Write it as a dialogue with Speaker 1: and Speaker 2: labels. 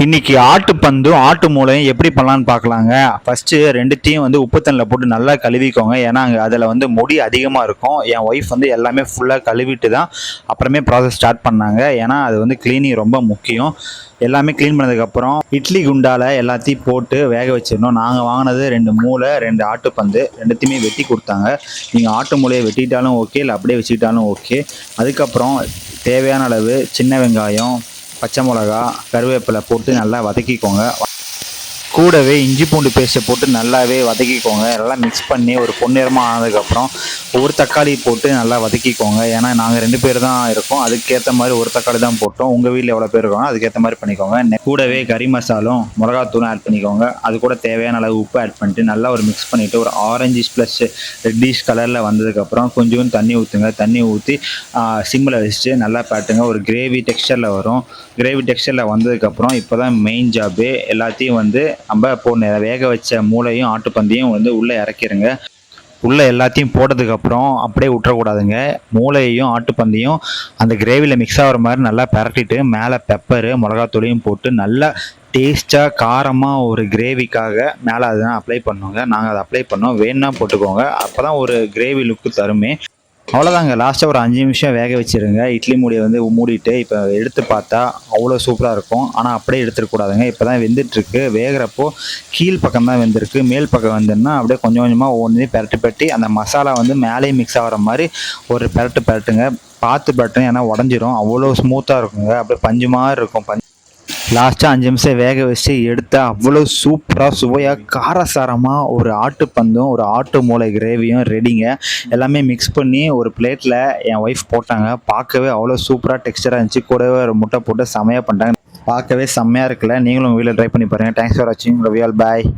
Speaker 1: இன்னைக்கு ஆட்டுப்பந்தும் ஆட்டு மூளையும் எப்படி பண்ணலான்னு பார்க்கலாங்க. ஃபர்ஸ்ட் ரெண்டுத்தையும் உப்பு தண்ணியில் போட்டு நல்லா கழுவிக்கோங்க. ஏன்னா அதில் முடி அதிகமாக இருக்கும். என் ஒய்ஃப் எல்லாமே ஃபுல்லாக கழுவிட்டு தான் அப்புறமே ப்ராசஸ் ஸ்டார்ட் பண்ணாங்க. ஏன்னா அது கிளீனிங் ரொம்ப முக்கியம். எல்லாமே க்ளீன் பண்ணதுக்கப்புறம் இட்லி குண்டால் எல்லாத்தையும் போட்டு வேக வச்சிடணும். நாங்கள் வாங்கினது 2 மூளை 2 ஆட்டுப்பந்து ரெண்டுத்தையுமே வெட்டி கொடுத்தாங்க. நீங்கள் ஆட்டு மூளையை வெட்டிட்டாலும் ஓகே, இல்லை அப்படியே வச்சுக்கிட்டாலும் ஓகே. அதுக்கப்புறம் தேவையான அளவு சின்ன வெங்காயம், பச்சை மிளகா, கருவேப்பிலை போட்டு நல்லா வதக்கிக்கோங்க. கூடவே இஞ்சி பூண்டு பேஸ்ட்டை போட்டு நல்லாவே வதக்கிக்கோங்க. எல்லாம் மிக்ஸ் பண்ணி ஒரு பொன்னிறமாக ஆனதுக்கப்புறம் ஒரு தக்காளி போட்டு நல்லா வதக்கிக்கோங்க. ஏன்னா நாங்கள் 2 பேர் தான் இருக்கோம், அதுக்கேற்ற மாதிரி ஒரு தக்காளி தான் போட்டோம். உங்கள் வீட்டில் எவ்வளோ பேர் இருக்கோங்க அதுக்கேற்ற மாதிரி பண்ணிக்கோங்க. கூடவே கறி மசாலும் மிளகாத்தூளும் ஆட் பண்ணிக்கோங்க. அது கூட தேவையான அளவு உப்பு ஆட் பண்ணிட்டு நல்லா ஒரு மிக்ஸ் பண்ணிவிட்டு ஒரு ஆரஞ்சு ப்ளஸ் ரெட்டிஷ் கலரில் வந்ததுக்கப்புறம் கொஞ்சம் தண்ணி ஊற்றுங்க. தண்ணி ஊற்றி சிம்மில் வச்சுட்டு நல்லா பாட்டுங்க. ஒரு கிரேவி டெக்ஸ்சரில் வரும். கிரேவி டெக்ஸ்சரில் வந்ததுக்கப்புறம் இப்போ தான் மெயின் ஜாப்பு. எல்லாத்தையும் நம்ம இப்போ வேக வச்ச மூளையும் ஆட்டுப்பந்தையும் உள்ளே இறக்கிடுங்க. உள்ளே எல்லாத்தையும் போட்டதுக்கப்புறம் அப்படியே விட்டுறக்கூடாதுங்க. மூளையையும் ஆட்டுப்பந்தையும் அந்த கிரேவியில் மிக்ஸ் ஆகிற மாதிரி நல்லா பரட்டிட்டு மேலே பெப்பரு மிளகாத்தூளையும் போட்டு நல்லா டேஸ்ட்டாக காரமாக ஒரு கிரேவிக்காக மேலே அதுதான் அப்ளை பண்ணுவோங்க. நாங்கள் அதை அப்ளை பண்ணோம், வேணுன்னா போட்டுக்கோங்க. அப்போ தான் ஒரு கிரேவி லுக்கு தருமே. அவ்வளோதாங்க. லாஸ்ட்டாக ஒரு 5 நிமிஷம் வேக வச்சுருங்க. இட்லி மூடியை மூடிட்டு இப்போ எடுத்து பார்த்தா அவ்வளோ சூப்பராக இருக்கும். ஆனால் அப்படியே எடுத்துடக்கூடாதுங்க. இப்போ தான் வெந்துட்டுருக்கு. வேகிறப்போ கீழ் பக்கம் தான் வெந்திருக்கு. மேல் பக்கம் வந்துன்னா அப்படியே கொஞ்சம் கொஞ்சமாக ஒவ்வொன்றையும் பெரட்டி அந்த மசாலா மேலேயே மிக்ஸ் ஆகிற மாதிரி ஒரு பெரட்டுங்க. பார்த்து பெரட்டுங்க, ஏன்னா உடஞ்சிரும். அவ்வளோ ஸ்மூத்தாக இருக்குங்க. அப்படியே பஞ்சு மாதிரி இருக்கும். லாஸ்ட்டாக 5 நிமிஷம் வேக வச்சு எடுத்தால் அவ்வளோ சூப்பராக சுவையாக காரசாரமாக ஒரு ஆட்டுப்பந்தும் ஒரு ஆட்டு மூளை கிரேவியும் ரெடிங்க. எல்லாமே மிக்ஸ் பண்ணி ஒரு பிளேட்டில் என் ஒய்ஃப் போட்டாங்க. பார்க்கவே அவ்வளோ சூப்பராக டெக்ஸ்சராக இருந்துச்சு. கூடவே ஒரு முட்டை போட்டு செம்மையாக பண்ணிட்டாங்க. பார்க்கவே செம்மையாக இருக்குல்ல. நீங்களும் உங்கள் வீட்டில் ட்ரை பண்ணி பாருங்கள். தேங்க்ஸ் ஃபார் வாட்சிங். Love you all. பாய்.